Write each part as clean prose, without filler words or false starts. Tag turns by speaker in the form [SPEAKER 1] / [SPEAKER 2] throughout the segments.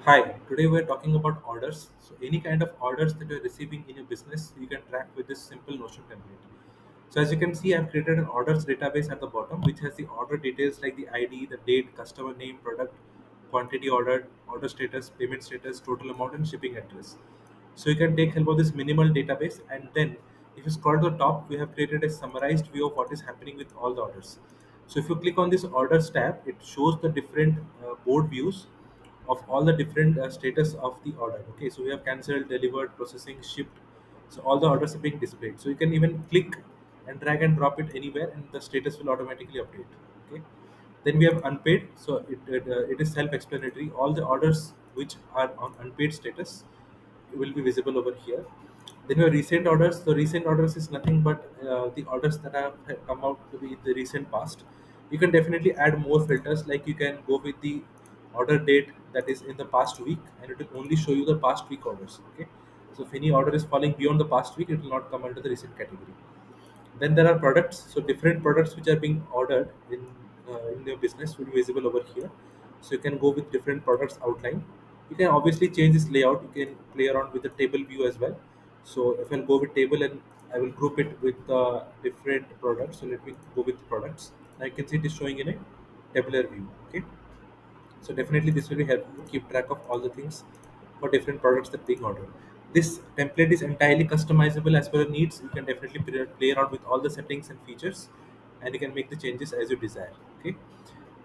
[SPEAKER 1] Hi, today we're talking about orders. So, any kind of orders that you're receiving in your business, you can track with this simple Notion template. So, as you can see, I've created an orders database at the bottom, which has the order details like the ID, the date, customer name, product, quantity ordered, order status, payment status, total amount, and shipping address. So, you can take help of this minimal database, and then if you scroll to the top, we have created a summarized view of what is happening with all the orders. So, if you click on this orders tab, it shows the different board views of all the different status of the order. Okay, so we have cancelled, delivered, processing, shipped. So all the orders are being displayed. So you can even click and drag and drop it anywhere, and the status will automatically update. Okay. Then we have unpaid. So it is self-explanatory. All the orders which are on unpaid status will be visible over here. Then your recent orders. The recent orders is nothing but the orders that have come out to be in the recent past. You can definitely add more filters, like you can go with the order date that is in the past week, and it will only show you the past week orders. Okay, so if any order is falling beyond the past week, it will not come under the recent category. Then there are products. So different products which are being ordered in your business will be visible over here. So you can go with different products outline. You can obviously change this layout. You can play around with the table view as well. So if I'll go with table, and I will group it with different products. So let me go with products. Now you can see it is showing in a tabular view. Okay. So definitely this will help you keep track of all the things for different products that being ordered. This template is entirely customizable as per your needs. You can definitely play around with all the settings and features, and you can make the changes as you desire. Okay.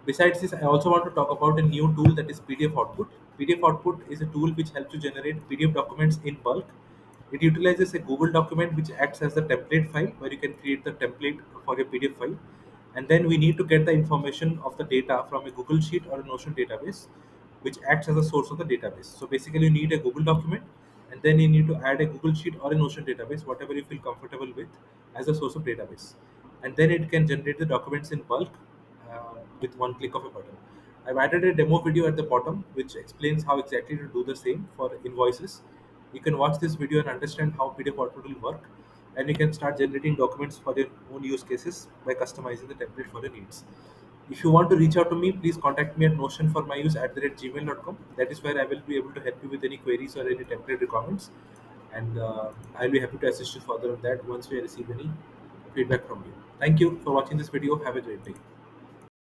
[SPEAKER 1] Besides this, I also want to talk about a new tool, that is PDF Output. PDF Output is a tool which helps you generate PDF documents in bulk. It utilizes a Google document which acts as the template file, where you can create the template for your PDF file. And then we need to get the information of the data from a Google Sheet or a Notion database, which acts as a source of the database. So basically, you need a Google document, and then you need to add a Google Sheet or a Notion database, whatever you feel comfortable with, as a source of database. And then it can generate the documents in bulk with one click of a button. I've added a demo video at the bottom which explains how exactly to do the same for invoices. You can watch this video and understand how PDF output will work, and you can start generating documents for your own use cases by customizing the template for your needs. If you want to reach out to me, please contact me at notionformyuse@gmail.com. That is where I will be able to help you with any queries or any template requirements, and I'll be happy to assist you further on that once we receive any feedback from you. Thank you for watching this video. Have a great day.